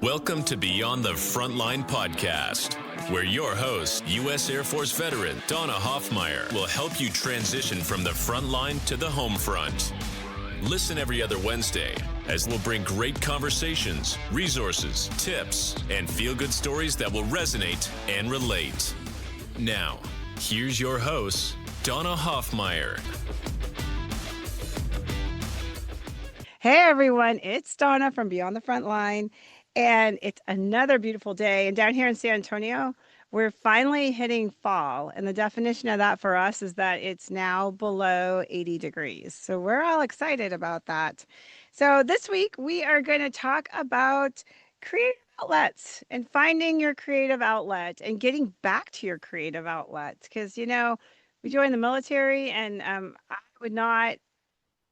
Welcome to Beyond the Frontline podcast, where your host, U.S. Air Force veteran Donna Hoffmeyer, will help you transition from the front line to the home front. Listen every other Wednesday as we'll bring great conversations, resources, tips, and feel-good stories that will resonate and relate. Now, here's your host, Donna Hoffmeyer. Hey everyone, it's Donna from Beyond the Frontline, and it's another beautiful day. And down here in San Antonio, we're finally hitting fall. And the definition of that for us is that it's now below 80 degrees. So we're all excited about that. So this week, we are going to talk about creative outlets and finding your creative outlet and getting back to your creative outlets. Because, you know, we joined the military, and I would not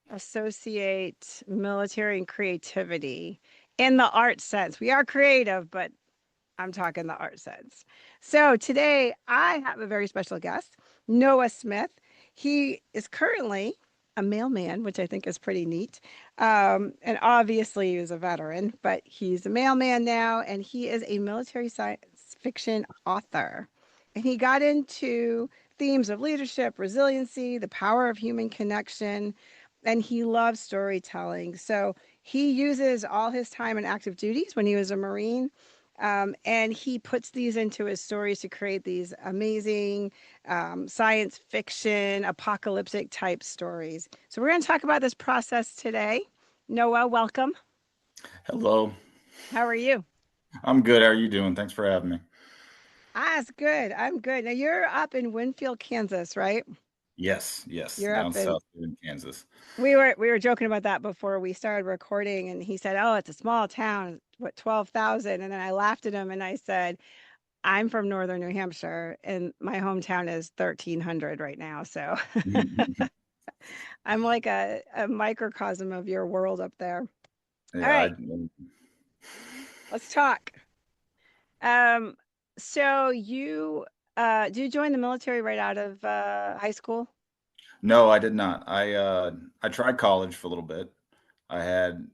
associate military and creativity in the art sense. We are creative, but I'm talking the art sense. So today I have a very special guest, Noah Smith. He is currently a mailman, which I think is pretty neat. And obviously he was a veteran, but he's a mailman now, and he is a military science fiction author. And he got into themes of leadership, resiliency, the power of human connection, and he loves storytelling. So he uses all his time in active duties when he was a Marine, and he puts these into his stories to create these amazing science fiction, apocalyptic type stories. So we're going to talk about this process today. Noah, welcome. Hello. How are you? I'm good. How are you doing? Thanks for having me. It's good. I'm good. Now you're up in Winfield, Kansas, right? Yes. You're Down up south in Kansas. We were joking about that before we started recording, and he said, "Oh, it's a small town, what, 12,000?" And then I laughed at him and I said, "I'm from northern New Hampshire, and my hometown is 1,300 right now." So I'm like a microcosm of your world up there. Yeah, All right, let's talk. So you did you join the military right out of high school? No, I did not. I tried college for a little bit. I had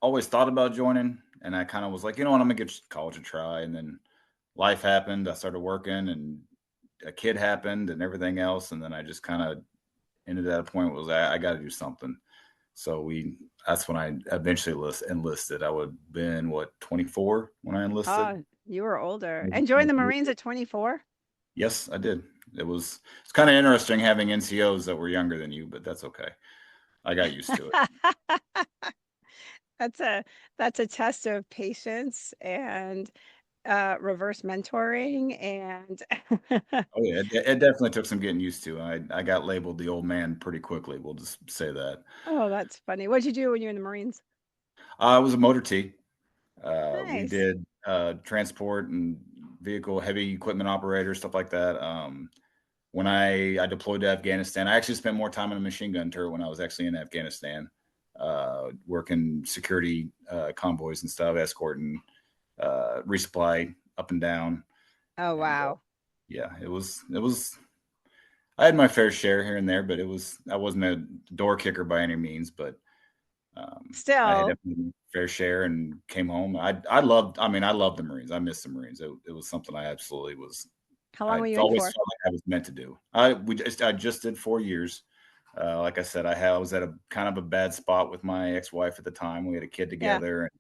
always thought about joining, and I kind of was like, you know what, I'm gonna give college a try. And then life happened. I started working, and a kid happened, and everything else. And then I just kind of ended at a point where I got to do something. So that's when I eventually enlisted. I would have been 24 when I enlisted. Oh, you were older and joined the Marines at 24? Yes, I did. It's kind of interesting having NCOs that were younger than you, but that's okay. I got used to it. That's a test of patience and reverse mentoring and Oh yeah, it definitely took some getting used to. I got labeled the old man pretty quickly. We'll just say that. Oh, that's funny. What'd you do when you were in the Marines? I was a motor T. We Nice. did transport and vehicle heavy equipment operator, stuff like that. When I deployed to Afghanistan, I actually spent more time in a machine gun turret when I was actually in Afghanistan, working security convoys and stuff, escorting resupply up and down. Oh, wow. Yeah, it was. I had my fair share here and there, but I wasn't a door kicker by any means. But still, I had definitely fair share and came home. I loved the Marines. I missed the Marines. It was something I absolutely was. How long were you always in for? felt like I was meant to do. I just did 4 years. Like I said, I was at a kind of a bad spot with my ex-wife at the time. We had a kid together.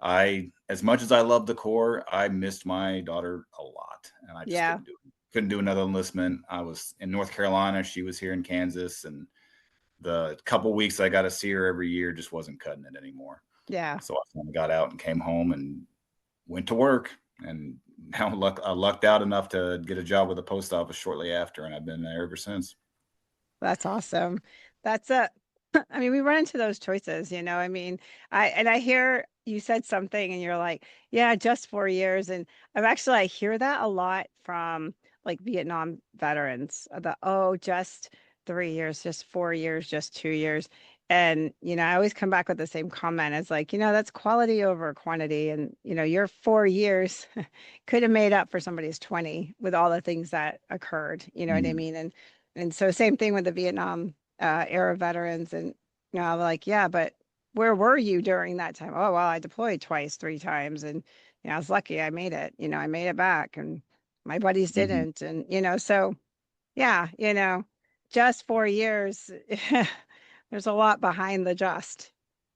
Yeah. And as much as I loved the Corps, I missed my daughter a lot, and I just couldn't do another enlistment. I was in North Carolina. She was here in Kansas, and the couple weeks I got to see her every year just wasn't cutting it anymore. Yeah. So I finally got out and came home and went to work, and now I lucked out enough to get a job with the post office shortly after, and I've been there ever since. That's awesome. We run into those choices, you know. I mean, I hear you said something and you're like, yeah, just 4 years. And I hear that a lot from like Vietnam veterans, just 3 years, just 4 years, just 2 years. And, you know, I always come back with the same comment. It's like, you know, that's quality over quantity. And, you know, your 4 years could have made up for somebody's 20 with all the things that occurred, you know what I mean? And so same thing with the Vietnam era veterans. And, you know, I'm like, yeah, but where were you during that time? Oh, well, I deployed twice, 3 times, and I was lucky I made it. I made it back, and my buddies Mhm. didn't. And so yeah, just 4 years. There's a lot behind the just.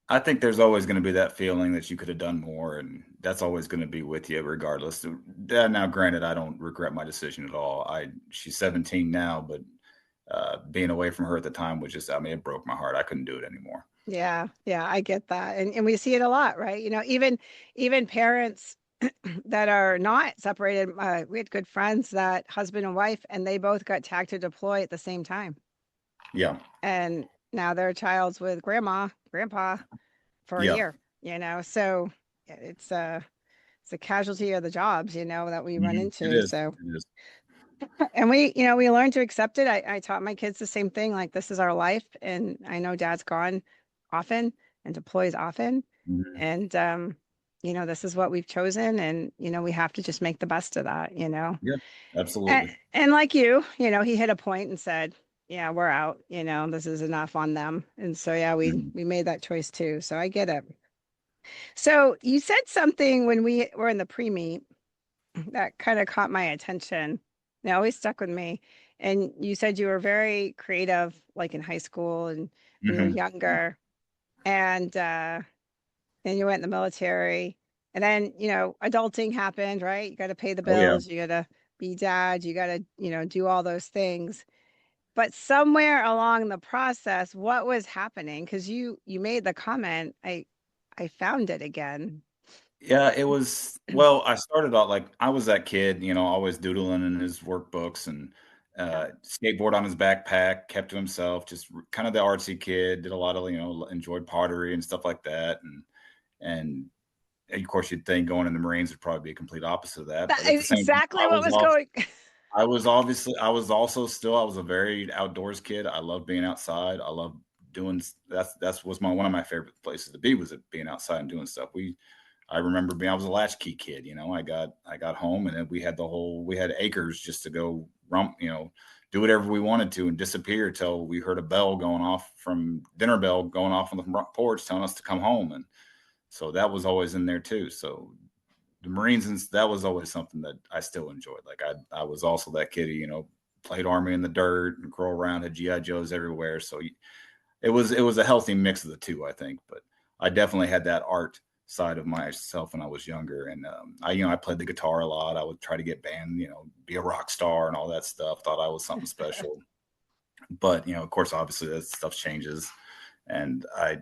I think there's always going to be that feeling that you could have done more, and that's always going to be with you regardless. Now, granted, I don't regret my decision at all. She's 17 now, but being away from her at the time was just, I mean, it broke my heart. I couldn't do it anymore. Yeah, yeah, I get that. And we see it a lot, right? Even parents that are not separated. We had good friends that husband and wife, and they both got tagged to deploy at the same time. Yeah. And now their child's with grandma, grandpa for a Yeah. year, so it's a casualty of the jobs, that we run It into. is. So, It is. and we learn to accept it. I taught my kids the same thing, like this is our life. And I know dad's gone often and deploys often. Mhm. And, this is what we've chosen. And, we have to just make the best of that. Yeah, And, absolutely. and like he hit a point and said, yeah, we're out, this is enough on them. And so, yeah, we, Mhm. we made that choice too. So I get it. So you said something when we were in the pre-meet that kind of caught my attention. It always stuck with me. And you said you were very creative, like in high school and when you were Mhm. younger. And then you went in the military. And then, adulting happened, right? You got to pay the Oh, yeah. bills, you got to be dad, you got to, do all those things. But somewhere along the process, what was happening? Because you made the comment, I found it again. Yeah, it was well, I started out like I was that kid, always doodling in his workbooks and Yeah. skateboard on his backpack, kept to himself, just kind of the artsy kid, did a lot of, enjoyed pottery and stuff like that. And of course you'd think going in the Marines would probably be a complete opposite of that. That But at the is same time, exactly what was going. I was a very outdoors kid. I love being outside. I love doing that's was one of my favorite places to be was being outside and doing stuff. I remember I was a latchkey kid. I got home and then we had acres just to go rump, do whatever we wanted to and disappear till we heard a bell going off from dinner bell going off on the front porch telling us to come home. And so that was always in there too. So the Marines, and that was always something that I still enjoyed. Like I was also that kid who, played army in the dirt and crawl around, had GI Joes everywhere. So it was a healthy mix of the two, I think. But I definitely had that art side of myself when I was younger, and I played the guitar a lot. I would try to get band, be a rock star and all that stuff. Thought I was something special, but of course, obviously that stuff changes, and I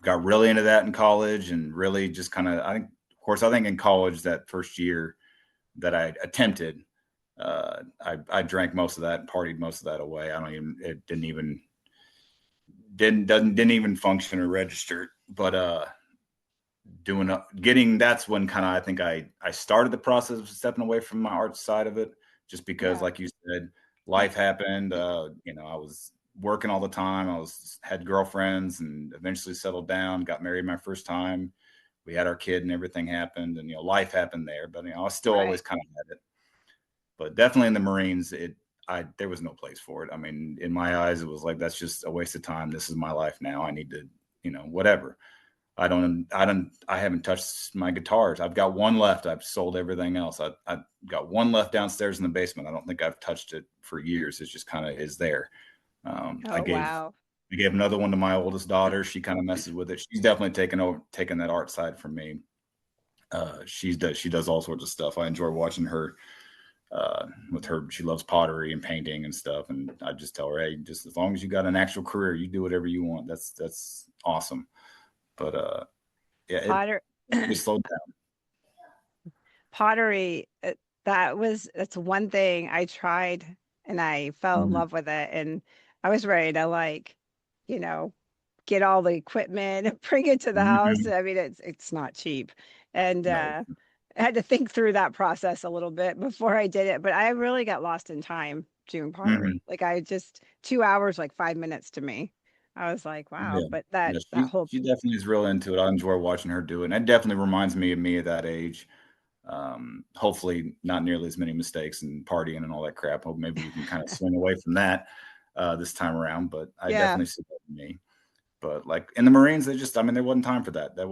got really into that in college, and really just kind of I think in college that first year that I attempted. I drank most of that and partied most of that away. I don't even it didn't even function or register. But getting that's when kind of I think I started the process of stepping away from my art side of it, just because, Yeah. like you said, life happened. I was working all the time. Had girlfriends and eventually settled down. Got married my first time. We had our kid and everything happened, and life happened there. But I still always Right. kind of had it. But definitely in the Marines, there was no place for it. I mean, in my eyes, it was like that's just a waste of time. This is my life now. I need to, whatever. I haven't touched my guitars. I've got one left. I've sold everything else. I've got one left downstairs in the basement. I don't think I've touched it for years. It's just kind of is there. Um, I Oh, gave wow. I gave another one to my oldest daughter. She kind of messes with it. She's definitely taken that art side from me. She does all sorts of stuff. I enjoy watching her with her. She loves pottery and painting and stuff. And I just tell her, hey, just as long as you got an actual career, you do whatever you want. That's awesome. But yeah, it Potter we slowed down. Pottery, that's one thing I tried and I fell in Mhm. love with it. And I was ready to you know, get all the equipment and bring it to the house. Mhm. I mean, it's not cheap. And No. I had to think through that process a little bit before I did it. But I really got lost in time doing Mhm. pottery. Like I just 2 hours, like 5 minutes to me. I was like, wow. Yeah. But that Yeah, that whole she definitely is real into it. I enjoy watching her do it, and it definitely reminds me of me at that age. Hopefully not nearly as many mistakes and partying and all that crap. Hope maybe we can kind of swing away from that this time around, but I yeah. definitely see that in me. But like in the Marines, there wasn't time for that. It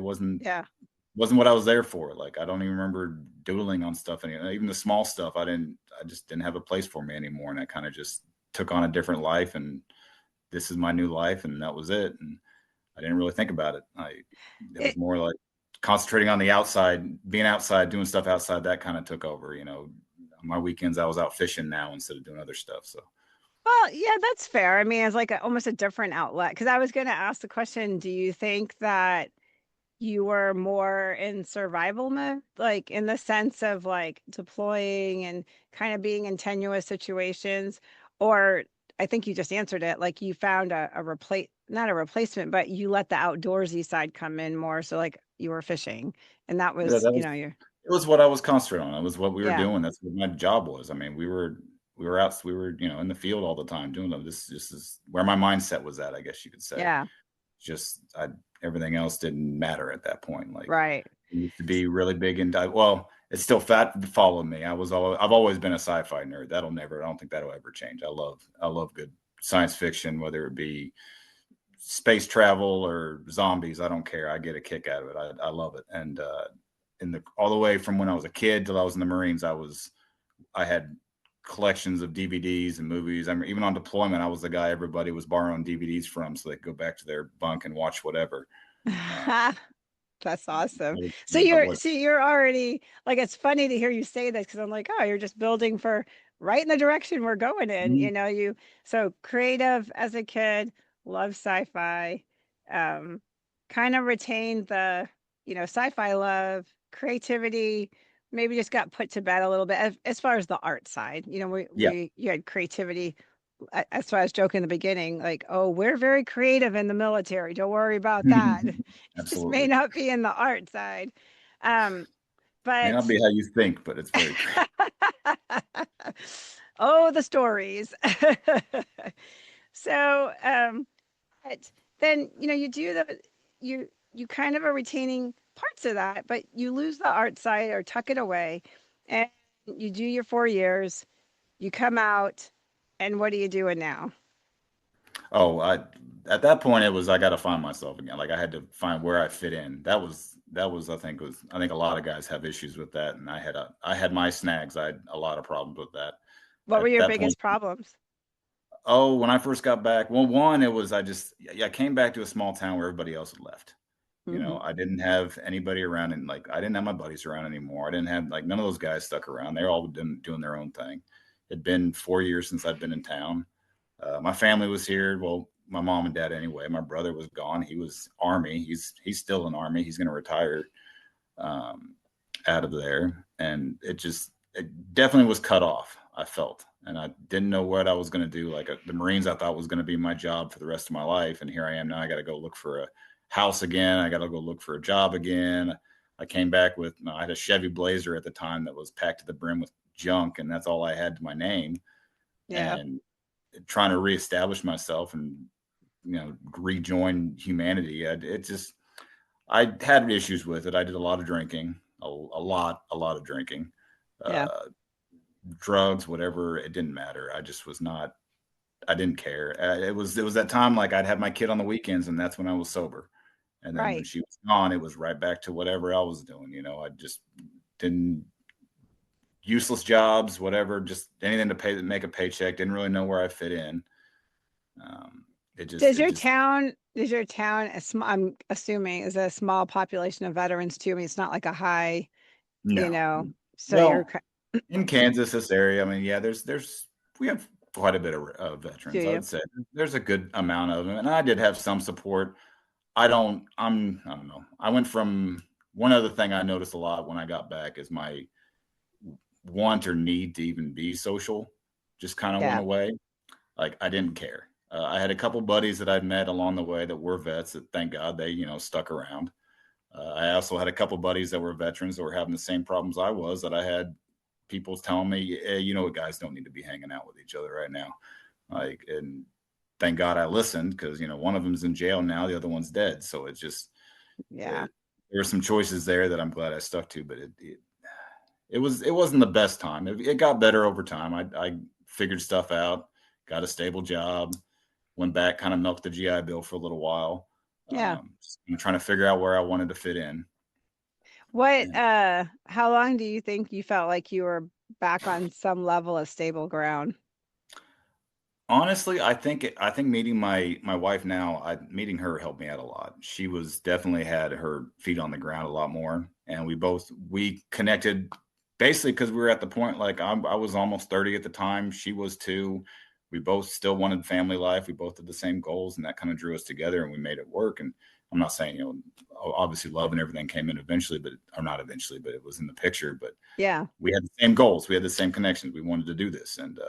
wasn't Yeah. what I was there for. Like, I don't even remember doodling on stuff. And even the small stuff, I just didn't have a place for me anymore. And I kind of just took on a different life, and this is my new life. And that was it. And I didn't really think about it. It was It, more like concentrating on the outside, being outside, doing stuff outside. That kind of took over, on my weekends, I was out fishing now instead of doing other stuff. So, well, yeah, that's fair. I mean, it's like almost a different outlet. Because I was going to ask the question, do you think that you were more in survival mode, like in the sense of like deploying and kind of being in tenuous situations? Or I think you just answered it, like you found a replace, not a replacement, but you let the outdoorsy side come in more. So like you were fishing and that yeah, was, you're, it was what I was concentrating on. It was what we were yeah, doing. That's what my job was. I mean, we were out, we were, in the field all the time doing them. This is where my mindset was at, I guess you could say. yeah, Just everything else didn't matter at that point. Like, right. it used to be really big into, well, it's still followed me. I've always been a sci-fi nerd. I don't think that'll ever change. I love good science fiction, whether it be space travel or zombies. I don't care. I get a kick out of it. I love it. And all the way from when I was a kid till I was in the Marines, I had collections of DVDs and movies. I mean, even on deployment, I was the guy everybody was borrowing DVDs from so they could go back to their bunk and watch whatever. Uh, That's awesome. it So was you're, what, see, you're already like, it's funny to hear you say this because I'm like, oh, you're just building for right in the direction we're going in. Mhm. So creative as a kid, love sci-fi, um, kind of retained the, sci-fi love, creativity, maybe just got put to bed a little bit as far as the art side. Yeah. You had creativity. That's why I was joking in the beginning, like, oh, we're very creative in the military. Don't worry about that. Just may Absolutely. not be in the art side. Um, May not but be how you think, but it's very great. oh, the stories. So, but then, you do you kind of are retaining parts of that, but you lose the art side or tuck it away, and you do your 4 years, you come out, and what are you doing now? Oh, at that point it was I got to find myself again. Like, I had to find where I fit in. That was I think a lot of guys have issues with that, and I had my snags. I had a lot of problems with that. What were At your that point, biggest problems? oh, when I first got back, well, one, it was I came back to a small town where everybody else had left. Hmm. I didn't have anybody around, and like I didn't have my buddies around anymore. I didn't have like none of those guys stuck around. They're all doing their own thing. It'd been 4 years since I'd been in town. My family was here. Well, my mom and dad anyway. My brother was gone. He was Army. He's still in Army. He's going to retire um, out of there, and it definitely was cut off. I felt, and I didn't know what I was going to do. Like, the Marines, I thought was going to be my job for the rest of my life, and here I am now. I got to go look for a house again. I got to go look for a job again. I came back with I had a Chevy Blazer at the time that was packed to the brim with junk, and that's all I had to my name. Yeah, And trying to reestablish myself and rejoin humanity. I had issues with it. I did a lot of drinking, a lot of drinking, yeah, uh, drugs, whatever. It didn't matter. I just was not. I didn't care. It was that time, like, I'd have my kid on the weekends, and that's when I was sober. And then when right. she was gone, it was right back to whatever I was doing. I just didn't useless jobs, whatever, just anything to make a paycheck. Didn't really know where I fit in. Um, Does your town, I'm assuming, is a small population of veterans too? I mean, it's not like a high, you no. know, so you're, Well, in Kansas, this area, I mean, yeah, we have quite a bit of do veterans. I you? would say there's a good amount of them, and I did have some support. I don't know. I went from one other thing I noticed a lot when I got back is my want or need to even be social just kind of went Yeah, away. Like, I didn't care. I had a couple buddies that I'd met along the way that were vets that, thank God, they stuck around. I also had a couple buddies that were veterans that were having the same problems I was. That I had people telling me, hey, guys don't need to be hanging out with each other right now. Like, and thank God I listened, because one of them's in jail now, the other one's dead. So yeah, there were some choices there that I'm glad I stuck to, but it wasn't the best time. It got better over time. I figured stuff out, got a stable job, went back, kind of milked the GI Bill for a little while. Yeah. I'm trying to figure out where I wanted to fit in. What, And how long do you think you felt like you were back on some level of stable ground? honestly, I think meeting my wife now, meeting her helped me out a lot. She was definitely had her feet on the ground a lot more, and we connected basically because we were at the point like I was almost 30 at the time. She was too. We both still wanted family life. We both had the same goals, and that kind of drew us together, and we made it work. And I'm not saying obviously love and everything came in eventually, but or not eventually, but it was in the picture. But Yeah. we had the same goals. We had the same connections. We wanted to do this, and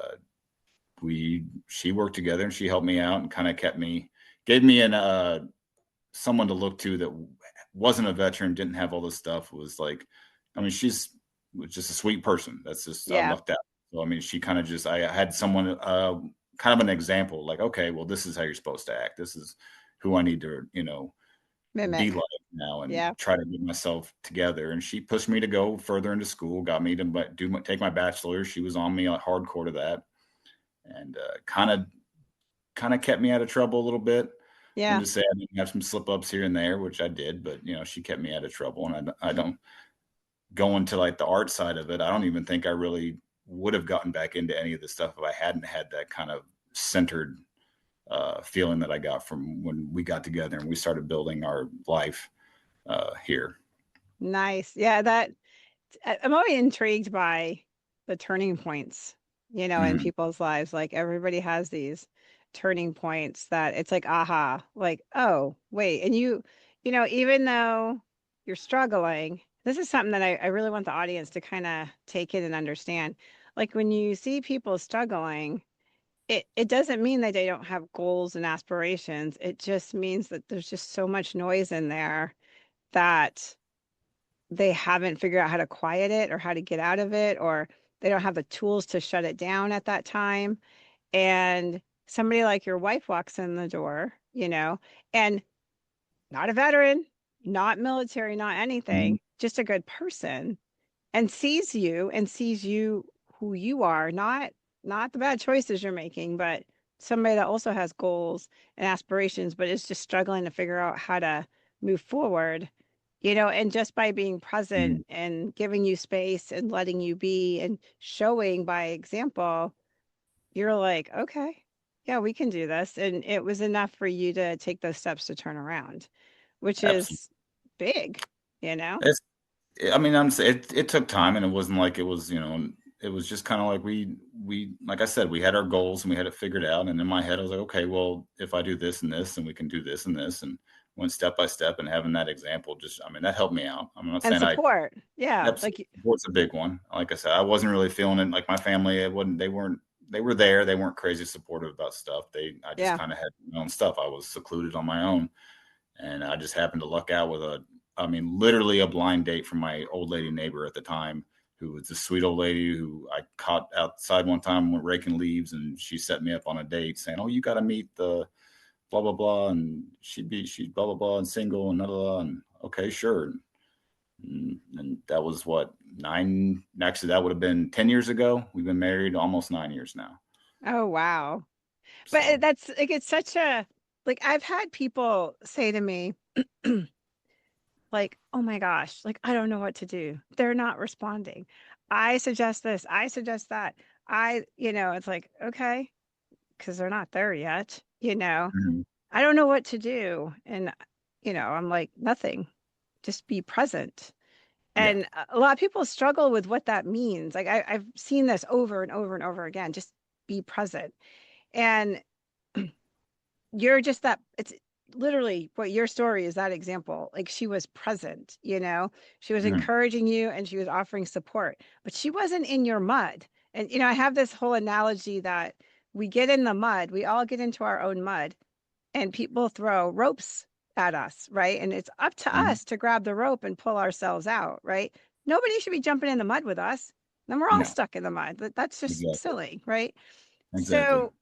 she worked together and she helped me out and kind of gave me an someone to look to that wasn't a veteran, didn't have all this stuff. Was like, I mean, she's was just a sweet person. That's just I Yeah. lucked out. So I mean, she kind of just I had someone kind of an example, like, okay, well, this is how you're supposed to act. This is who I need to be Mimic. like now and Yeah. try to get myself together. And she pushed me to go further into school, got me to take my bachelor's. She was on me hardcore to that, and kind of kept me out of trouble a little bit. I'm Yeah. just saying I didn't have some slip ups here and there, which I did, but she kept me out of trouble. And I don't go into like the art side of it. I don't even think I really would have gotten back into any of this stuff if I hadn't had that kind of centered feeling that I got from when we got together and we started building our life here. Nice. Yeah, I'm always intrigued by the turning points, in Mhm. people's lives. Like everybody has these turning points that it's like, aha, like, oh, wait. And even though you're struggling, this is something that I really want the audience to kind of take in and understand. Like when you see people struggling, it doesn't mean that they don't have goals and aspirations. It just means that there's just so much noise in there that they haven't figured out how to quiet it or how to get out of it, or they don't have the tools to shut it down at that time. And somebody like your wife walks in the door, and not a veteran, not military, not Mhm. anything, just a good person, and sees you who you are, not the bad choices you're making, but somebody that also has goals and aspirations, but is just struggling to figure out how to move forward, and just by being present Mhm. and giving you space and letting you be and showing by example, you're like, okay, yeah, we can do this. And it was enough for you to take those steps to turn around, which Absolutely. is big, you know? It's I mean, it took time, and it wasn't like it was, it was just kind of like like I said, we had our goals and we had it figured out. And in my head, I was like, okay, well, if I do this and this, and we can do this and this, and went step by step, and having that example, I mean, that helped me out. I'm not And saying support. Yeah. yep, Like, support's a big one. Like I said, I wasn't really feeling it. Like my family, they were there. They weren't crazy supportive about stuff. I just yeah. kind of had my own stuff. I was secluded on my own, and I just happened to luck out with I mean, literally a blind date from my old lady neighbor at the time, who was this sweet old lady who I caught outside one time when raking leaves, and she set me up on a date saying, "Oh, you got to meet the blah blah blah," and she's blah blah blah and single and blah blah, blah. And okay, sure. And that was what nine. Actually, that would have been 10 years ago. We've been married almost 9 years now. Oh, wow. But So. that's like, it's such a, like, I've had people say to me, like, oh my gosh, like, I don't know what to do. They're not responding. I suggest this, I suggest that. It's like, okay, because they're not there yet, Mhm. I don't know what to do. And, I'm like, nothing, just be present. Yeah. And a lot of people struggle with what that means. Like, I've seen this over and over and over again, just be present. And you're just that, it's literally what your story is, that example. Like she was present, she was Mhm. encouraging you and she was offering support, but she wasn't in your mud. And I have this whole analogy that we get in the mud, we all get into our own mud, and people throw ropes at us, right? And it's up to Mhm. us to grab the rope and pull ourselves out, right? Nobody should be jumping in the mud with us. Then we're all No. stuck in the mud. That's just Exactly. silly, right? Exactly. So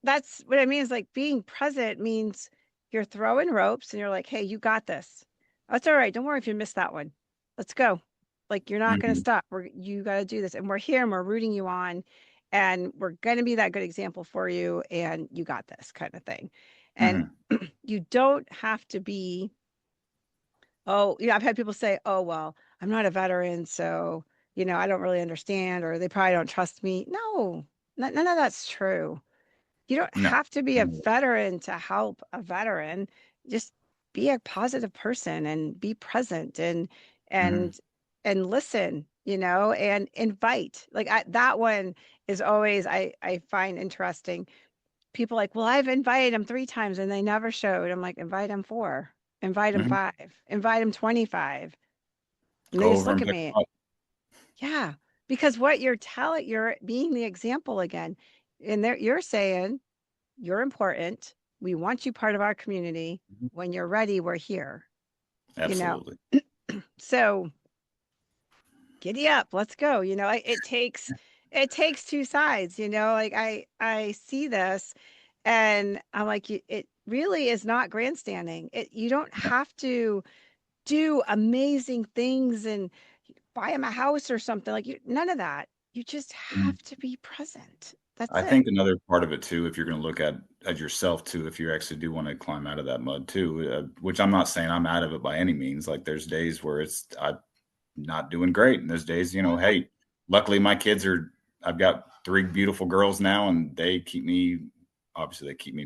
that's what I mean is like being present means you're throwing ropes and you're like, hey, you got this. That's all right. Don't worry if you missed that one. Let's go. Like you're not going to Mhm. stop. You got to do this. And we're here and we're rooting you on. and we're going to be that good example for you, and you got this kind of thing. And you don't have to be, oh, I've had people say, oh, well, I'm not a veteran, so, I don't really understand, or they probably don't trust me. No, none of that's true. You don't No. have to be a veteran to help a veteran. Just be a positive person and be present and and listen, and invite. Like that one is always I find interesting. People like, well, I've invited them 3 times and they never showed. I'm like, invite them 4, invite them 5, invite them 25. And they Go just over look and at pick me. them up. Yeah, because what you're being the example again. And you're saying, you're important. We want you part of our community. When you're ready, we're here. You know. Absolutely. So giddy up, let's go. It takes 2 sides. Like I see this, and I'm like, it really is not grandstanding. You don't have to do amazing things and buy him a house or something like none of that. You just have to be present. That's I it. think another part of it too, if you're going to look at yourself too, if you actually do want to climb out of that mud too, which I'm not saying I'm out of it by any means. Like there's days where I'm not doing great, and there's days, hey, luckily my kids I've got 3 beautiful girls now, and they keep me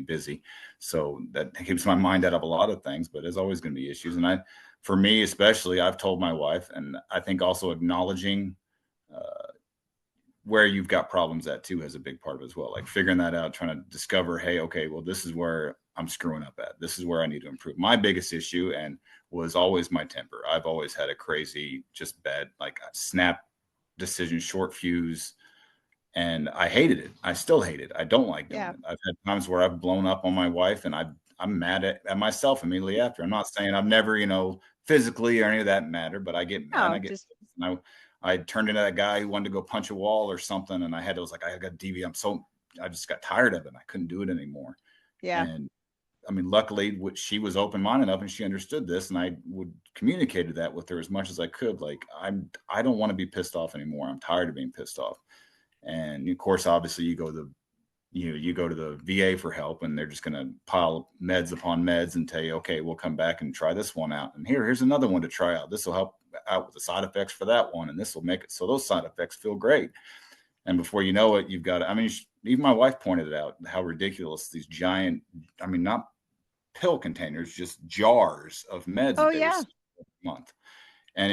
busy, so that keeps my mind out of a lot of things. But there's always going to be issues, and for me especially, I've told my wife, and I think also acknowledging where you've got problems at too has a big part of it as well. Like figuring that out, trying to discover, hey, okay, well, this is where I'm screwing up at. This is where I need to improve. My biggest issue was always my temper. I've always had a crazy, just bad, like snap decision, short fuse, and I hated it. I still hate it. I don't like doing Yeah. it. I've had times where I've blown up on my wife, and I'm mad at myself immediately after. I'm not saying I've never, physically or any of that matter, but I get mad. No, I get, just I turned into that guy who wanted to go punch a wall or something, and I got DV. I just got tired of it. And I couldn't do it anymore. yeah. And I mean, luckily, she was open-minded enough, and she understood this, and I would communicate that with her as much as I could. Like, I don't want to be pissed off anymore. I'm tired of being pissed off. And of course, obviously, you go to the VA for help, and they're just going to pile meds upon meds and tell you, okay, we'll come back and try this one out, and here's another one to try out. This will help out with the side effects for that one, and this will make it so those side effects feel great. And before you know it, you've got, I mean, even my wife pointed it out, how ridiculous these giant, I mean, not pill containers, just jars of meds Oh that they were yeah. selling a month. And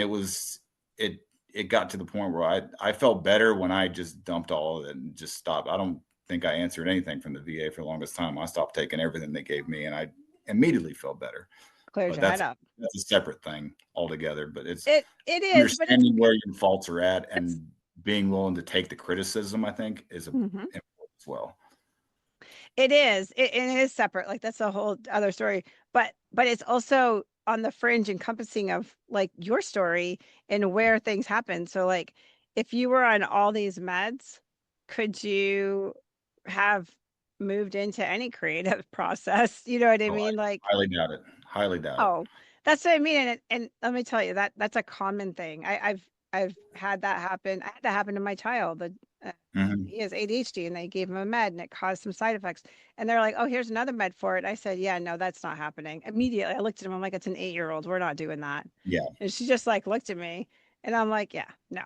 it got to the point where I felt better when I just dumped all of it and just stopped. I don't think I answered anything from the VA for the longest time. I stopped taking everything they gave me, and I immediately felt better. Clears But your head up. that's a separate thing altogether. But it's It is, but it's understanding where your faults are at and being willing to take the criticism, I think, is important as well. it is. It is separate. Like that's a whole other story. But it's also on the fringe encompassing of like your story and where things happen. So like if you were on all these meds, could you have moved into any creative process? You know what I So mean? I Like, highly doubt it. Highly doubt it. oh, that's what I mean. And let me tell you that's a common thing. I've had that happen. I had that happen to my child. He has ADHD, and they gave him a med, and it caused some side effects. And they're like, "Oh, here's another med for it." I said, "Yeah, no, that's not happening." Immediately, I looked at him. I'm like, "It's an 8-year-old. We're not doing that." Yeah. And she just like looked at me, and I'm like, "Yeah, no."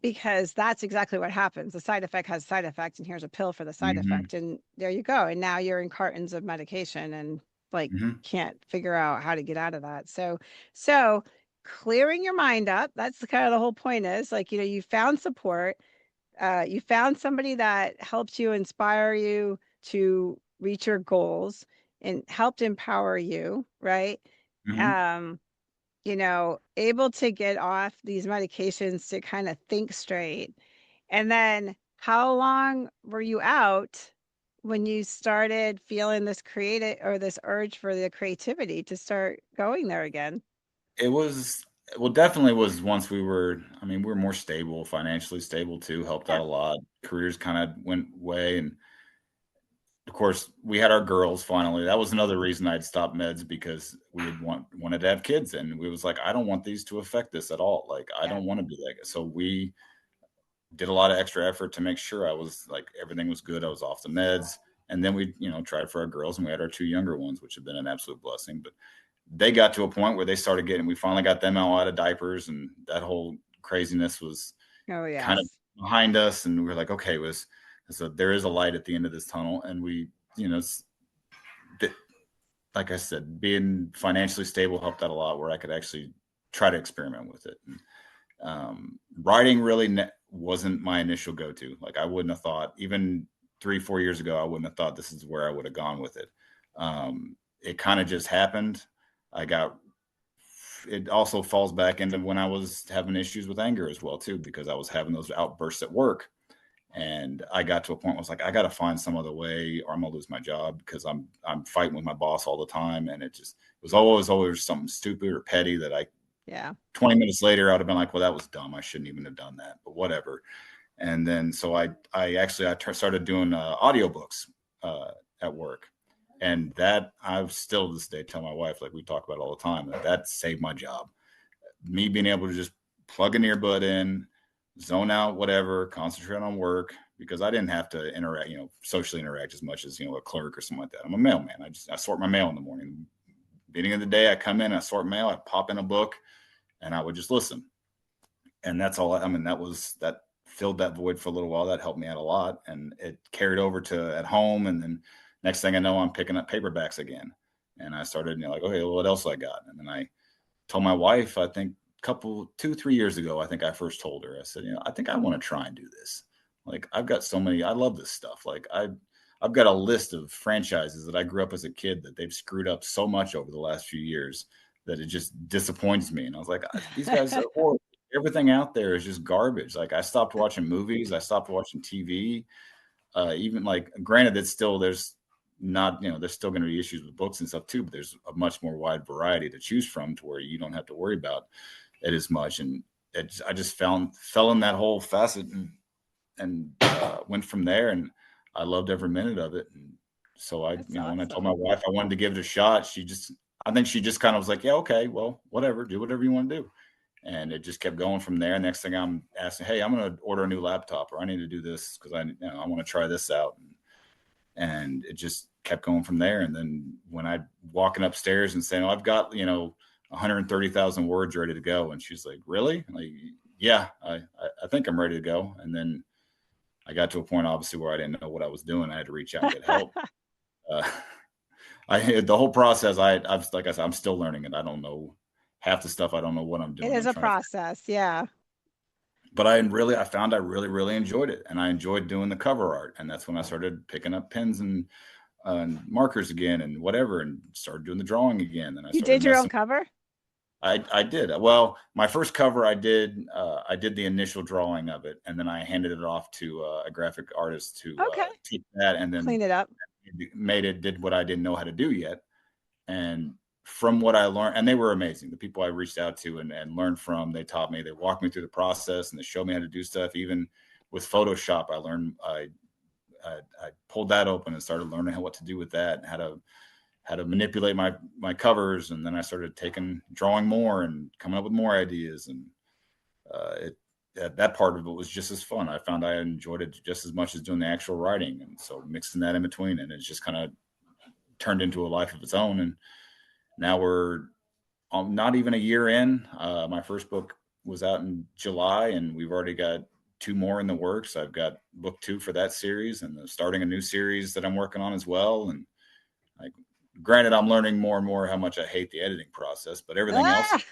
Because that's exactly what happens. The side effect has a side effect, and here's a pill for the side effect, and there you go. And now you're in cartons of medication and like can't figure out how to get out of that. So clearing your mind up, that's the kind of the whole point is like, you found support, you found somebody that helped you, inspire you to reach your goals and helped empower you, right? Um, able to get off these medications to kind of think straight. And then how long were you out when you started feeling this creative or this urge for the creativity to start going there again? It was, well, definitely was once we were more stable, financially stable too, helped out Yeah. a lot. Careers kind of went way. And of course, we had our girls finally. That was another reason I'd stopped meds, because we had wanted to have kids. And we was like, I don't want these to affect this at all. Like, I Yeah. don't want to be that guy. So did a lot of extra effort to make sure I was like everything was good. I was off the meds. And then we, tried for our girls, and we had our two younger ones, which have been an absolute blessing. But they got to a point where they started getting, we finally got them all out of diapers, and that whole craziness was Oh, kind of yes. behind us. And we were like, okay, so there is a light at the end of this tunnel. And we, like I said, being financially stable helped out a lot, where I could actually try to experiment with it. And, writing really wasn't my initial go-to. Like, I wouldn't have thought, even 3-4 years ago, I wouldn't have thought this is where I would have gone with it. It kind of just happened. It also falls back into when I was having issues with anger as well too, because I was having those outbursts at work. And I got to a point where I was like, I got to find some other way, or I'm gonna lose my job, because I'm fighting with my boss all the time. And it was always something stupid or petty that Yeah. 20 minutes later, I would have been like, well, that was dumb. I shouldn't even have done that, but whatever. And then, so I started doing audiobooks at work. And that, I've still to this day tell my wife, like we talk about all the time, that saved my job. Me being able to just plug an earbud in, zone out, whatever, concentrate on work, because I didn't have to interact, socially interact as much as, a clerk or something like that. I'm a mailman. I sort my mail in the morning. Beginning of the day, I come in, I sort mail, I pop in a book, and I would just listen. And that's all. That filled that void for a little while. That helped me out a lot. And it carried over to at home. And then next thing I know, I'm picking up paperbacks again. And I started, like, okay, well, what else I got? And then I told my wife, I think 2-3 years ago, I think I first told her, I said, I think I want to try and do this. Like, I've got so many, I love this stuff. Like, I've got a list of franchises that I grew up as a kid that they've screwed up so much over the last few years that it just disappoints me. And I was like, these guys are horrible. Everything out there is just garbage. Like, I stopped watching movies. I stopped watching TV. Even, like, granted, there's not, there's still going to be issues with books and stuff too, but there's a much more wide variety to choose from, to where you don't have to worry about it as much. And I just fell in that whole facet, and went from there. And I loved every minute of it. And so That's when I told my awesome. wife I wanted to give it a shot, I think she just kind of was like, yeah, okay, well, whatever, do whatever you want to do. And it just kept going from there. Next thing, I'm asking, hey, I'm going to order a new laptop, or I need to do this because I want to try this out. And it just kept going from there. And then when I walking upstairs and saying, oh, I've got, 130,000 words ready to go. And she's like, really? I'm like, yeah, I think I'm ready to go. And then I got to a point, obviously, where I didn't know what I was doing. I had to reach out and get help. The whole process, I've like I said, I'm still learning it. I don't know half the stuff. I don't know what I'm It doing. is I'm a trying to, process. Yeah. but I found I really, really enjoyed it, and I enjoyed doing the cover art. And that's when I started picking up pens and markers again, and whatever, and started doing the drawing again. And I You started did your own messing. cover? I did. Well, my first cover, I did the initial drawing of it, and then I handed it off to a graphic artist to Okay. take that, and then Clean it up. did what I didn't know how to do yet. And from what I learned, and they were amazing. The people I reached out to and learned from, they taught me, they walked me through the process, and they showed me how to do stuff. Even with Photoshop, I pulled that open and started learning what to do with that, and how to manipulate my covers. And then I started drawing more and coming up with more ideas. And that part of it was just as fun. I found I enjoyed it just as much as doing the actual writing. And so mixing that in between, and it's just kind of turned into a life of its own. And now we're not even a year in. My first book was out in July, and we've already got 2 more in the works. I've got book 2 for that series, and starting a new series that I'm working on as well. And like, granted, I'm learning more and more how much I hate the editing process, but everything else.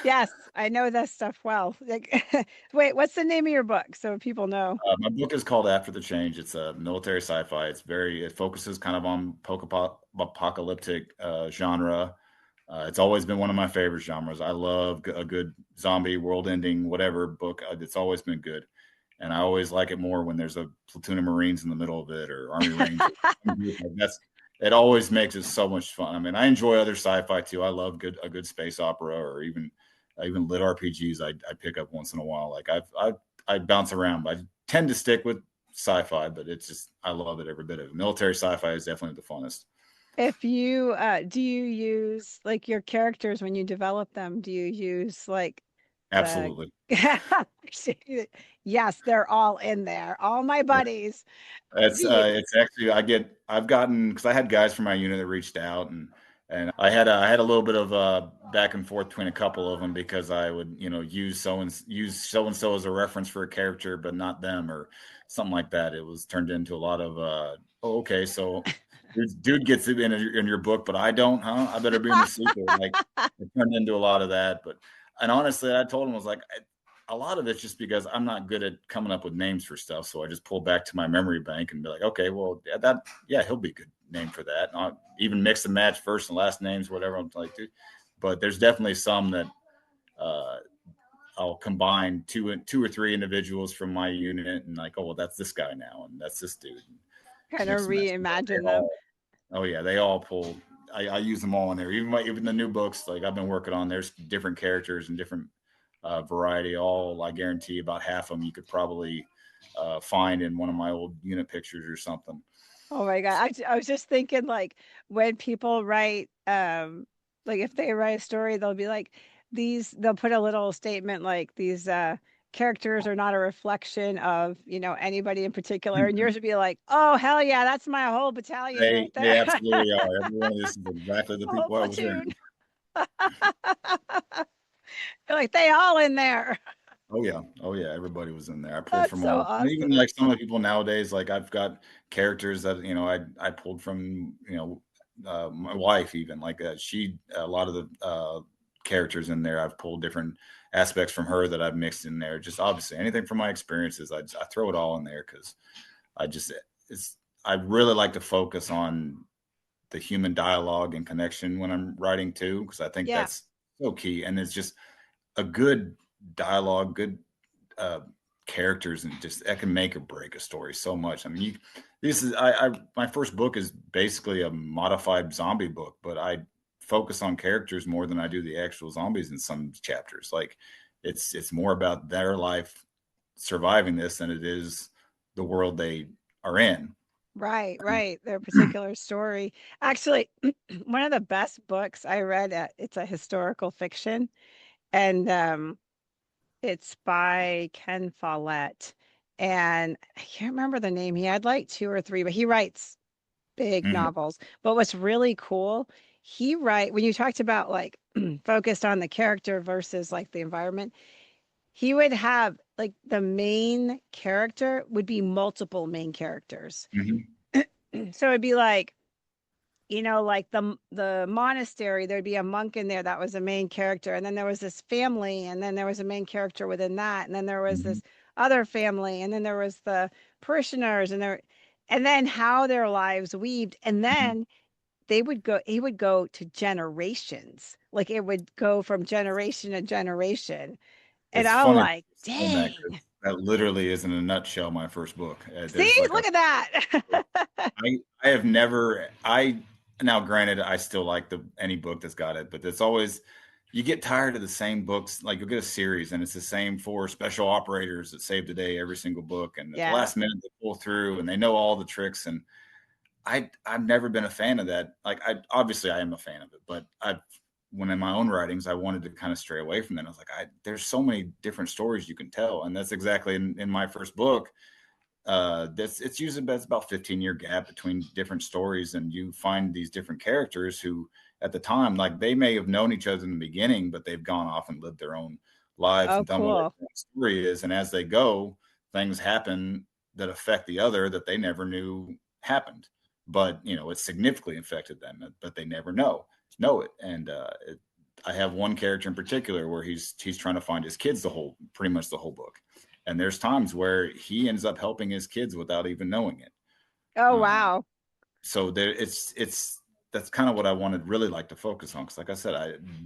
Yes, I know that stuff well. Like, wait, what's the name of your book so people know? My book is called After the Change. It's a military sci-fi. It focuses kind of on apocalyptic genre. It's always been one of my favorite genres. I love a good zombie, world-ending, whatever book. It's always been good. And I always like it more when there's a platoon of Marines in the middle of it, or Army Rangers. It always makes it so much fun. I mean, I enjoy other sci-fi too. I love a good space opera, or even lit RPGs. I pick up once in a while. Like, I bounce around, but I tend to stick with sci-fi. But it's just, I love it every bit of it. Military sci-fi is definitely the funnest. If do you use, like, your characters when you develop them, do you use like The Absolutely. yes, they're all in there. All my buddies. It's actually I've gotten, because I had guys from my unit that reached out, and I had a little bit of back and forth between a couple of them, because I would, use so and so as a reference for a character but not them, or something like that. It was turned into a lot of oh, okay, so dude gets it in your book, but I don't, huh? I better be in the sequel. Like, it turned into a lot of that. But, and honestly, I told him, I was like, a lot of it's just because I'm not good at coming up with names for stuff. So I just pull back to my memory bank and be like, okay, well, he'll be a good name for that. And I'll even mix and match first and last names, whatever. I'm like, dude. But there's definitely some that uh, I'll combine two or three individuals from my unit, and like, oh, well, that's this guy now, and that's this dude. And Kind of mix and match. reimagine them. Oh yeah, they all pull. I use them all in there. Even the new books, like I've been working on, there's different characters and different variety. All, I guarantee about half of them you could probably find in one of my old unit pictures or something. Oh my God. I was just thinking like when people write like if they write a story, they'll be like they'll put a little statement like these characters are not a reflection of, anybody in particular. And yours would be like, oh hell yeah, that's my whole battalion They right they there. absolutely are. Every one of this is exactly the A whole people I was in. platoon. You're like they all in there. Oh yeah, everybody was in there. I pulled That's from so all, and even awesome. like some of the people nowadays. Like, I've got characters that I pulled from, my wife, even like a lot of the characters in there, I've pulled different aspects from her that I've mixed in there. Just obviously anything from my experiences, I throw it all in there, because I just it's I really like to focus on the human dialogue and connection when I'm writing too, because I think Yeah. that's so key. And it's just a good dialogue, good uh, characters, and just that can make or break a story so much. I mean, this is my first book is basically a modified zombie book, but I focus on characters more than I do the actual zombies in some chapters. Like, it's more about their life surviving this than it is the world they are in. Right, right. Their particular story. Actually, one of the best books I read, it's a historical fiction, and it's by Ken Follett. And I can't remember the name. He had like two or three, but he writes big Mhm. novels. But what's really cool, when you talked about like focused on the character versus like the environment, he would have like the main character would be multiple main characters. Mhm. So it'd be like, like the monastery, there'd be a monk in there that was a main character, and then there was this family, and then there was a main character within that, and then there was Mhm. this other family, and then there was the parishioners, and then how their lives weaved, and Mhm. then he would go to generations, like it would go from generation to generation, and It's I'm funny like, saying that, dang, 'cause that literally is in a nutshell my first book. see, There's like look at that. I have never I now, granted, I still like any book that's got it, but it's always, you get tired of the same books. Like, you'll get a series and it's the same four special operators that save the day every single book, and at the Yeah. last minute they pull through and they know all the tricks. And I've never been a fan of that. Like, I am a fan of it, but when in my own writings I wanted to kind of stray away from that. I was like, there's so many different stories you can tell, and that's exactly in my first book. That's about 15-year gap between different stories, and you find these different characters who at the time, like, they may have known each other in the beginning, but they've gone off and lived their own lives Oh, and done whatever cool. their story is, and as they go, things happen that affect the other that they never knew happened, but it significantly affected them, but they never know it. And I have one character in particular where he's trying to find his kids pretty much the whole book, and there's times where he ends up helping his kids without even knowing it. Oh, Um, wow. so there, it's that's kind of what I wanted really like to focus on, because, like I said,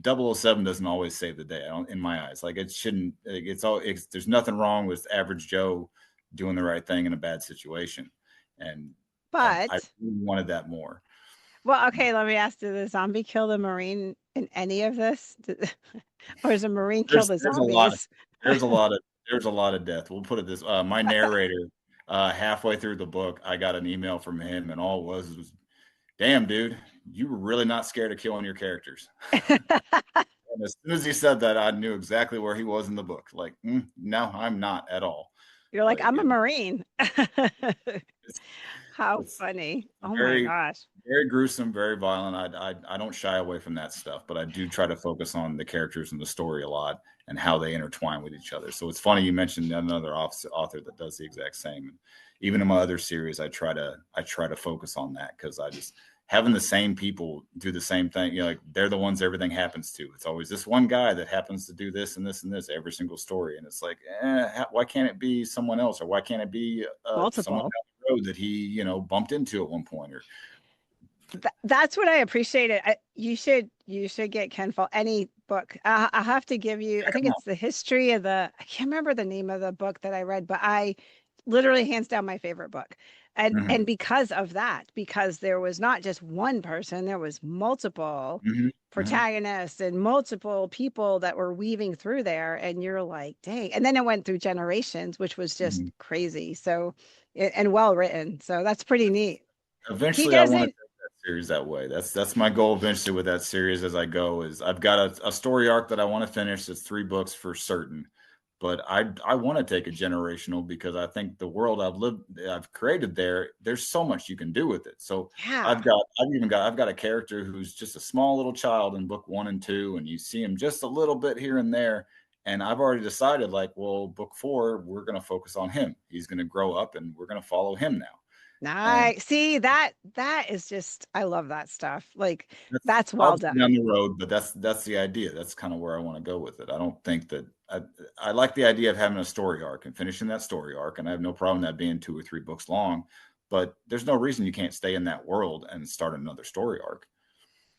007 doesn't always save the day. In my eyes, like, it shouldn't. Like, there's nothing wrong with average Joe doing the right thing in a bad situation, and I But really wanted that more. well, okay, let me ask, did the zombie kill the Marine in any of this? Or does a Marine kill There's the there's a lot zombies? there's a lot of there's a lot of death. We'll put it this. My narrator, halfway through the book, I got an email from him, and all it was, "Damn, dude, you were really not scared of killing your characters." And as soon as he said that, I knew exactly where he was in the book. Like, no, I'm not at all. You're like, Like I'm a Marine. it's, How it's funny. Oh my very, gosh. very gruesome, very violent. I don't shy away from that stuff, but I do try to focus on the characters and the story a lot and how they intertwine with each other. So it's funny you mentioned another author that does the exact same. And even in my other series, I try to focus on that because I just having the same people do the same thing. Like they're the ones everything happens to. It's always this one guy that happens to do this and this and this every single story, and it's like, why can't it be someone else, or why can't it be someone Multiple. down the road that he bumped into at one point, or That's what I appreciated. You should get Ken Follett any book. I have to give you. I think it's the history of the. I can't remember the name of the book that I read, but I literally hands down my favorite book, and Mhm, because of that, because there was not just one person, there was multiple mhm, mhm, protagonists and multiple people that were weaving through there, and you're like, dang. And then it went through generations, which was just mhm. crazy. So, and well written. So that's pretty neat. He Eventually, I want to doesn't. take that series that way. That's my goal eventually with that series as I go. Is I've got a story arc that I want to finish. It's 3 books for certain, but I want to take it generational because I think the world I've created there's so much you can do with it. So Yeah. I've got a character who's just a small little child in book 1 and 2, and you see him just a little bit here and there. And I've already decided, like, well, book 4, we're going to focus on him. He's going to grow up, and we're going to follow him now. And Nice. See, that is just I love that stuff. Like that's that's well obviously down done. the road, but that's the idea. That's kind of where I want to go with it. I don't think that I like the idea of having a story arc and finishing that story arc, and I have no problem that being 2 or 3 books long. But there's no reason you can't stay in that world and start another story arc.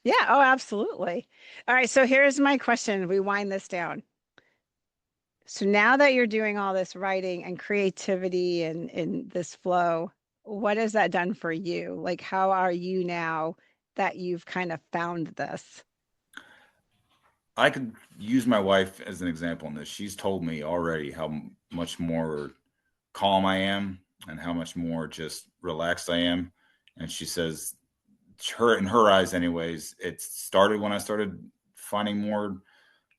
Yeah, oh, absolutely. All right, so here's my question. We wind this down. So now that you're doing all this writing and creativity and in this flow, what has that done for you? Like how are you now that you've kind of found this? I could use my wife as an example in this. She's told me already how much more calm I am and how much more just relaxed I am. And she says, her in her eyes, anyways, it started when I started finding more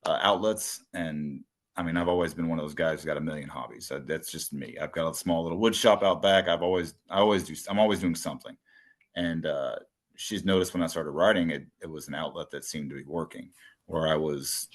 outlets. And I mean, I've always been one of those guys who's got a million hobbies. That's just me. I've got a small little wood shop out back. I'm always doing something. And she's noticed when I started writing, it was an outlet that seemed to be working, where I was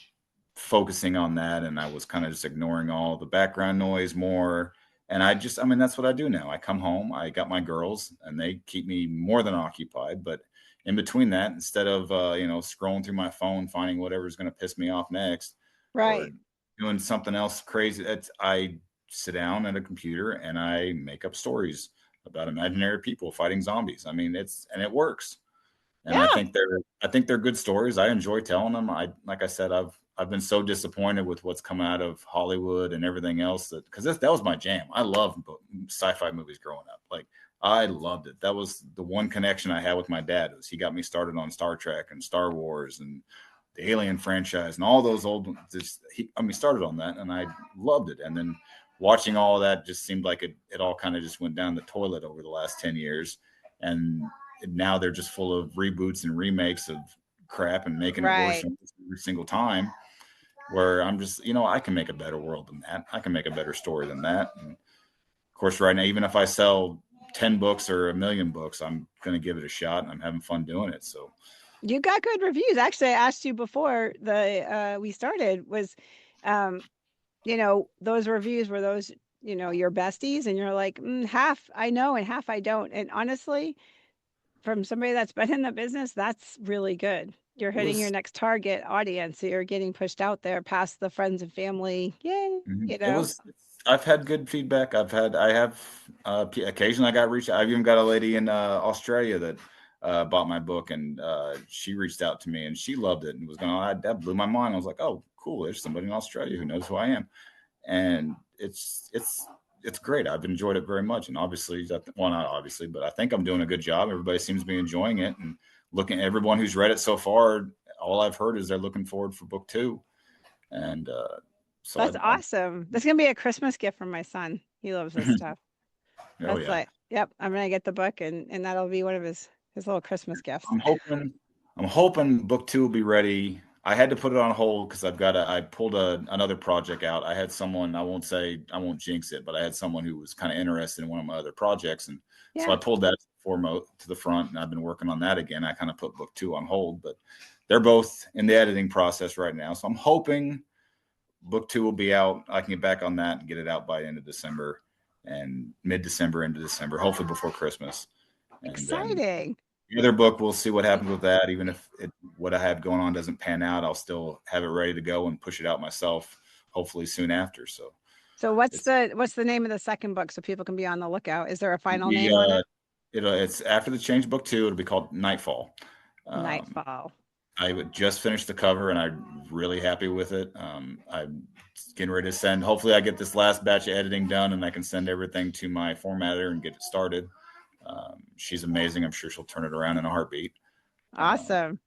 focusing on that and I was kind of just ignoring all the background noise more. And I mean, that's what I do now. I come home, I got my girls, and they keep me more than occupied. But in between that, instead of scrolling through my phone, finding whatever's going to piss me off next, or Right. doing something else crazy, I sit down at a computer and I make up stories about imaginary people fighting zombies. I mean, it works, and Yeah. I think they're good stories. I enjoy telling them. Like I said, I've been so disappointed with what's come out of Hollywood and everything else because that was my jam. I loved sci-fi movies growing up. Like I loved it. That was the one connection I had with my dad was he got me started on Star Trek and Star Wars and the Alien franchise and all those old. He got me started on that, and I loved it. And then watching all of that just seemed like it all kind of just went down the toilet over the last 10 years, and now they're just full of reboots and remakes of crap and making it worse Right. every single time. Where I'm just, I can make a better world than that. I can make a better story than that. And of course, right now, even if I sell 10 books or a million books, I'm going to give it a shot and I'm having fun doing it. So, You got good reviews. Actually, I asked you before the we started was um those reviews were those, your besties and you're like, half I know and half I don't. And honestly, from somebody that's been in the business, that's really good. You're it hitting your was, next target audience. So you're getting pushed out there past the friends and family. Yay, mhm. you know. I've had good feedback. I have, occasionally I got reached. I've even got a lady in Australia that bought my book, and she reached out to me and she loved it and was going, that blew my mind. I was like, oh, cool. There's somebody in Australia who knows who I am. And it's great. I've enjoyed it very much, and obviously, well, not obviously, but I think I'm doing a good job. Everybody seems to be enjoying it, and looking at everyone who's read it so far. All I've heard is they're looking forward for book 2, and so That's awesome. That's gonna be a Christmas gift from my son. He loves this stuff. oh That's yeah, like, yep, I'm gonna get the book and that'll be one of his little Christmas gifts. I'm hoping I'm hoping book 2 will be ready I had to put it on hold because I pulled another project out. I had someone, I won't jinx it, but I had someone who was kind of interested in one of my other projects. And so Yeah. I pulled that foremost to the front, and I've been working on that again. I kind of put book 2 on hold, but they're both in the editing process right now. So I'm hoping book 2 will be out. I can get back on that and get it out by the end of December and mid-December into December, hopefully before Christmas. And then Exciting. the other book, we'll see what happens with that. Even if what I have going on doesn't pan out, I'll still have it ready to go and push it out myself, hopefully soon after. So So what's it's the name of the second book so people can be on the lookout? Is there a final we name on it? it's after the change book 2. It'll be called Nightfall. Um, Nightfall. I just finished the cover and I'm really happy with it. I'm getting ready to send. Hopefully, I get this last batch of editing done and I can send everything to my formatter and get it started. She's amazing. I'm sure she'll turn it around in a heartbeat. Awesome.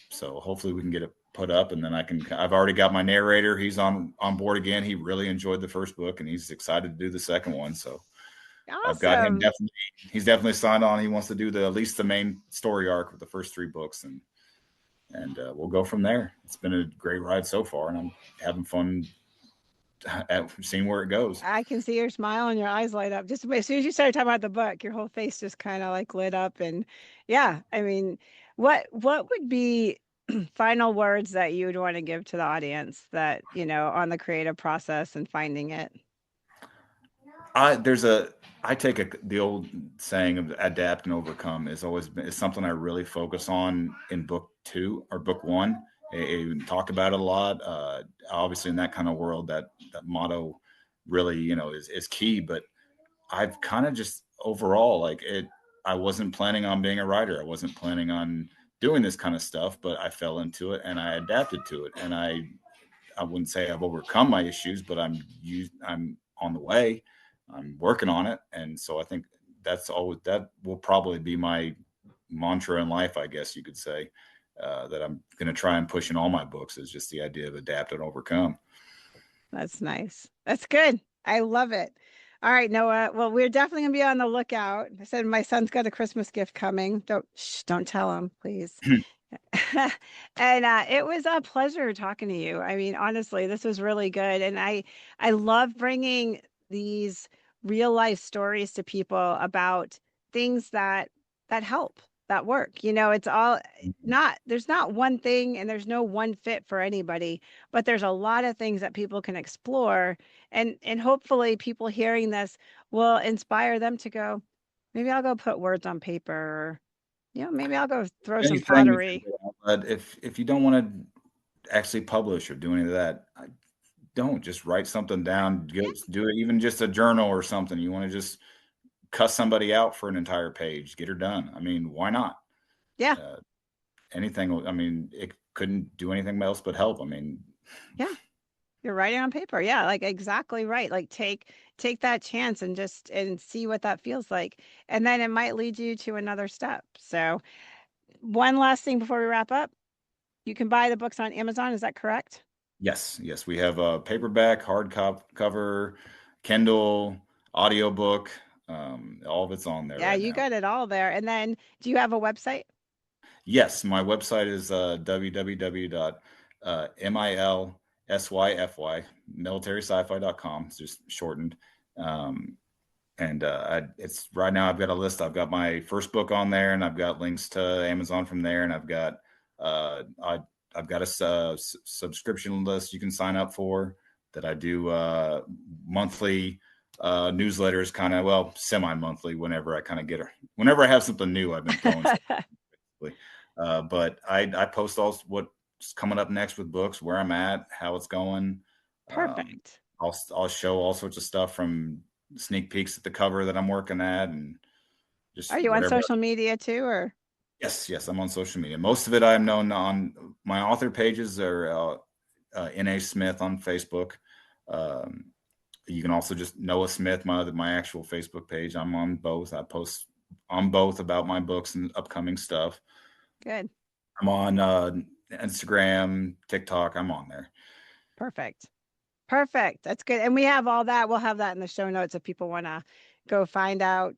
So hopefully we can get it put up, and then I've already got my narrator. He's on board again. He really enjoyed the first book and he's excited to do the second one. So I've got him Awesome. he's definitely signed on. He wants to do at least the main story arc with the first 3 books, and we'll go from there. It's been a great ride so far, and I'm having fun at seeing where it goes. I can see your smile and your eyes light up. Just as soon as you started talking about the book, your whole face just kind of like lit up. And yeah, I mean, what would be final words that you would want to give to the audience that, on the creative process and finding it? I take the old saying of adapt and overcome is something I really focus on in book 2 or book 1. I talk about it a lot. Obviously, in that kind of world, that motto really, is key. But I've kind of just overall like it. I wasn't planning on being a writer. I wasn't planning on doing this kind of stuff, but I fell into it and I adapted to it. And I wouldn't say I've overcome my issues, but I'm on the way. I'm working on it, and so I think that will probably be my mantra in life, I guess you could say. That I'm going to try and push in all my books is just the idea of adapt and overcome. That's nice. That's good. I love it. All right, Noah. Well, we're definitely gonna be on the lookout. I said my son's got a Christmas gift coming. Don't tell him, please. And it was a pleasure talking to you. I mean, honestly, this was really good, and I love bringing these real life stories to people about things that help, that work. It's all not there's not one thing, and there's no one fit for anybody, but there's a lot of things that people can explore, and hopefully, people hearing this will inspire them to go. Maybe I'll go put words on paper, or maybe I'll go throw some Anything you pottery. can do, but if you don't want to actually publish or do any of that, don't just write something down. Do it, even just a journal or something. You want to just cuss somebody out for an entire page, get her done. I mean, why not? Yeah. Uh, Anything. I mean, it couldn't do anything else but help. I mean, Yeah. You're writing on paper. Yeah, like exactly right. Like take that chance and just and see what that feels like. And then it might lead you to another step. So, one last thing before we wrap up. You can buy the books on Amazon, is that correct? yes, we have a paperback, cover, Kindle, audiobook. All of it's on there Yeah, right you now. got it all there. And then do you have a website? Yes, my website is www.milsyfy, militarysyfy.com. It's just shortened. And it's right now I've got a list. I've got my first book on there, and I've got links to Amazon from there, and I've got I've got a subscription list you can sign up for that I do monthly newsletters, kind of, well, semi-monthly, whenever whenever I have something new. I've been throwing stuff. But I post all what's coming up next with books, where I'm at, how it's going. Perfect. I'll show all sorts of stuff, from sneak peeks at the cover that I'm working at, and Are just you on whatever. social media too, or? Yes, I'm on social media. Most of it I'm known on my author pages are N.A. Smith on Facebook. Um, you can also just Noah Smith, my actual Facebook page. I'm on both. I post on both about my books and upcoming stuff. Good. I'm on Instagram, TikTok. I'm on there. Perfect. Perfect. That's good. And we have all that. We'll have that in the show notes if people want to go find out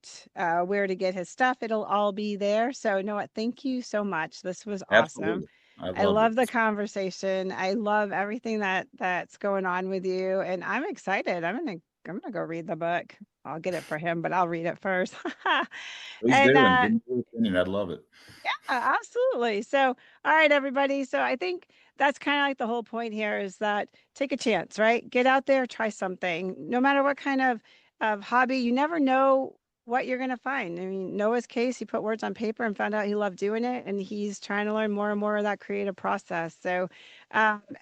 where to get his stuff. It'll all be there. So, Noah, thank you so much. This was awesome. Absolutely. I I love love the it. conversation. I love everything that's going on with you, and I'm excited. I'm gonna go read the book. I'll get it for him, but I'll read it first. Please And do, and give me your opinion. I'd love it. absolutely. So, all right, everybody. So, I think that's kind of like the whole point here is that take a chance, right? Get out there, try something. No matter what kind of hobby, you never know what you're going to find. I mean, Noah's case, he put words on paper and found out he loved doing it, and he's trying to learn more and more of that creative process. So,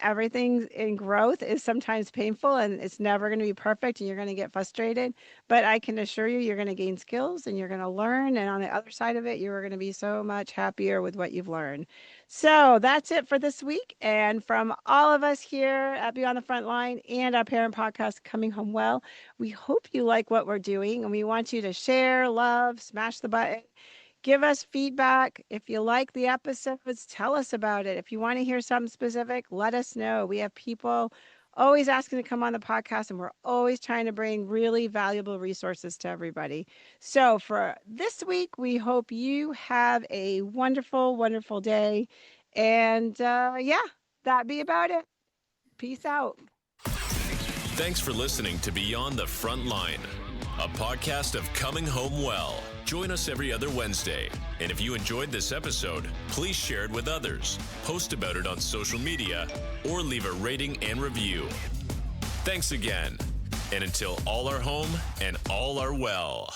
everything in growth is sometimes painful, and it's never going to be perfect, and you're going to get frustrated. But I can assure you, you're going to gain skills and you're going to learn. And on the other side of it, you're going to be so much happier with what you've learned. So that's it for this week. And from all of us here at Beyond the Front Line and our parent podcast, Coming Home Well, we hope you like what we're doing. And we want you to share, love, smash the button. Give us feedback. If you like the episodes, tell us about it. If you want to hear something specific, let us know. We have people always asking to come on the podcast, and we're always trying to bring really valuable resources to everybody. So for this week, we hope you have a wonderful, wonderful day. And yeah, that be about it. Peace out. Thanks for listening to Beyond the Front Line, a podcast of Coming Home Well. Join us every other Wednesday. And if you enjoyed this episode, please share it with others, post about it on social media, or leave a rating and review. Thanks again. And until all are home and all are well.